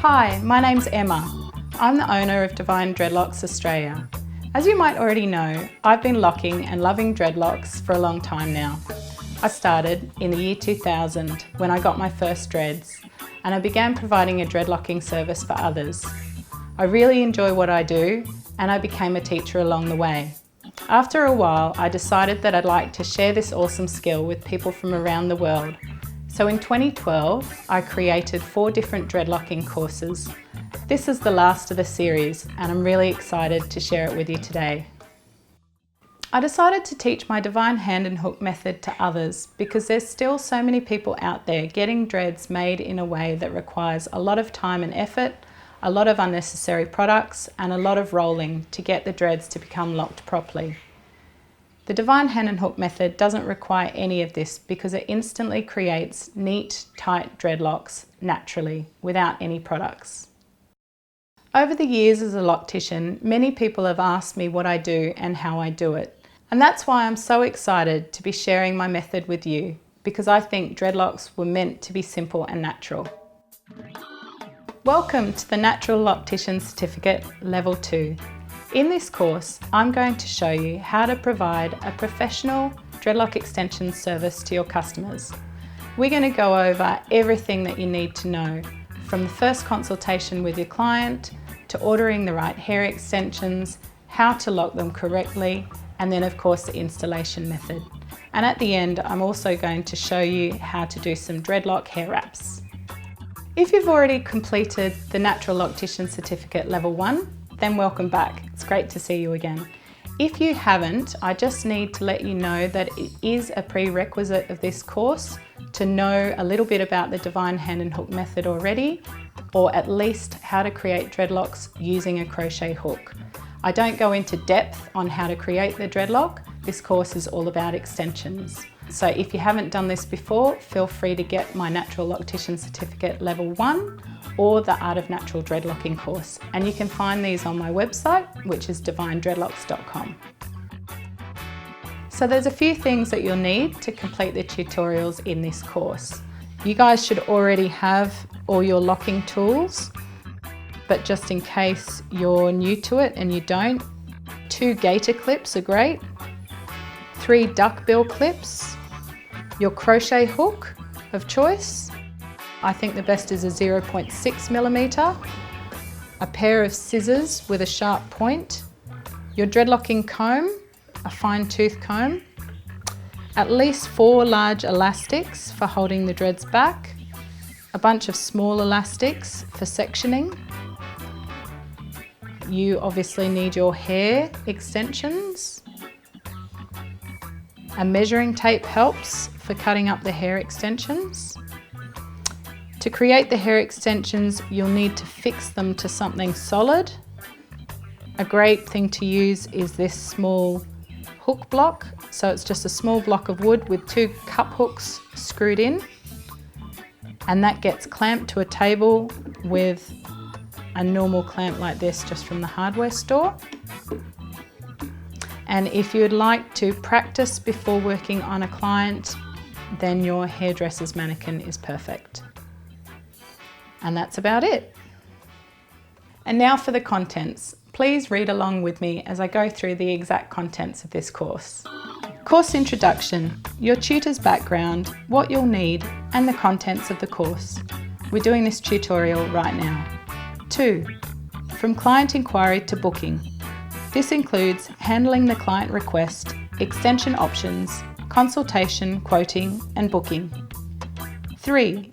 Hi, my name's Emma. I'm the owner of Divine Dreadlocks Australia. As you might already know, I've been locking and loving dreadlocks for a long time now. I started in the year 2000 when I got my first dreads, and I began providing a dreadlocking service for others. I really enjoy what I do, and I became a teacher along the way. After a while, I decided that I'd like to share this awesome skill with people from around the world. So in 2012, I created 4 different dreadlocking courses. This is the last of the series, and I'm really excited to share it with you today. I decided to teach my Divine Hand and Hook method to others because there's still so many people out there getting dreads made in a way that requires a lot of time and effort, a lot of unnecessary products, and a lot of rolling to get the dreads to become locked properly. The Divine Hand and Hook method doesn't require any of this because it instantly creates neat, tight dreadlocks naturally without any products. Over the years as a loctician, many people have asked me what I do and how I do it. And that's why I'm so excited to be sharing my method with you, because I think dreadlocks were meant to be simple and natural. Welcome to the Natural Loctician Certificate Level 2. In this course, I'm going to show you how to provide a professional dreadlock extension service to your customers. We're going to go over everything that you need to know, from the first consultation with your client, to ordering the right hair extensions, how to lock them correctly, and then of course the installation method. And at the end, I'm also going to show you how to do some dreadlock hair wraps. If you've already completed the Natural Loctician Certificate Level 1, then welcome back. It's great to see you again. If you haven't, I just need to let you know that it is a prerequisite of this course to know a little bit about the Divine Hand and Hook method already, or at least how to create dreadlocks using a crochet hook. I don't go into depth on how to create the dreadlock. This course is all about extensions. So if you haven't done this before, feel free to get my Natural Loctician Certificate Level 1 or the Art of Natural Dreadlocking course. And you can find these on my website, which is divinedreadlocks.com. So there's a few things that you'll need to complete the tutorials in this course. You guys should already have all your locking tools, but just in case you're new to it and you don't, 2 gaiter clips are great, 3 duckbill clips, your crochet hook of choice. I think the best is a 0.6mm, a pair of scissors with a sharp point, your dreadlocking comb, a fine tooth comb, at least 4 large elastics for holding the dreads back, a bunch of small elastics for sectioning. You obviously need your hair extensions. A measuring tape helps for cutting up the hair extensions. To create the hair extensions, you'll need to fix them to something solid. A great thing to use is this small hook block. So it's just a small block of wood with 2 cup hooks screwed in, and that gets clamped to a table with a normal clamp like this just from the hardware store. And if you'd like to practice before working on a client, then your hairdresser's mannequin is perfect. And that's about it. And now for the contents. Please read along with me as I go through the exact contents of this course. Course introduction, your tutor's background, what you'll need, and the contents of the course. We're doing this tutorial right now. 2. From client inquiry to booking. This includes handling the client request, extension options, consultation, quoting, and booking. 3.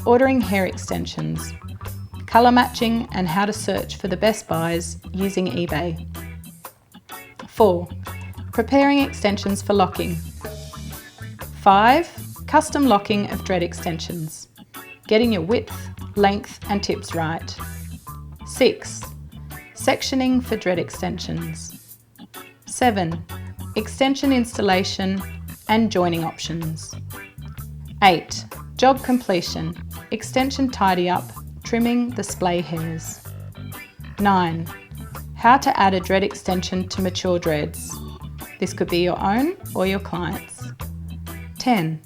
Ordering hair extensions, colour matching and how to search for the best buys using eBay. 4. Preparing extensions for locking. 5. Custom locking of dread extensions, getting your width, length and tips right. 6. Sectioning for dread extensions. 7. Extension installation and joining options. 8. Job completion, extension tidy up, trimming the splay hairs. 9. How to add a dread extension to mature dreads. This could be your own or your client's. 10.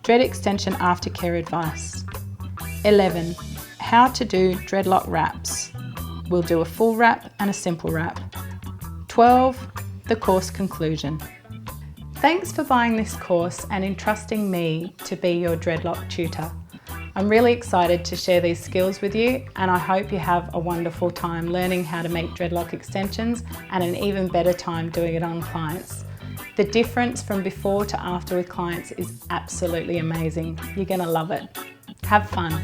Dread extension aftercare advice. 11. how to do dreadlock wraps. We'll do a full wrap and a simple wrap. 12, the course conclusion. Thanks for buying this course and entrusting me to be your dreadlock tutor. I'm really excited to share these skills with you, and I hope you have a wonderful time learning how to make dreadlock extensions and an even better time doing it on clients. The difference from before to after with clients is absolutely amazing. You're going to love it. Have fun.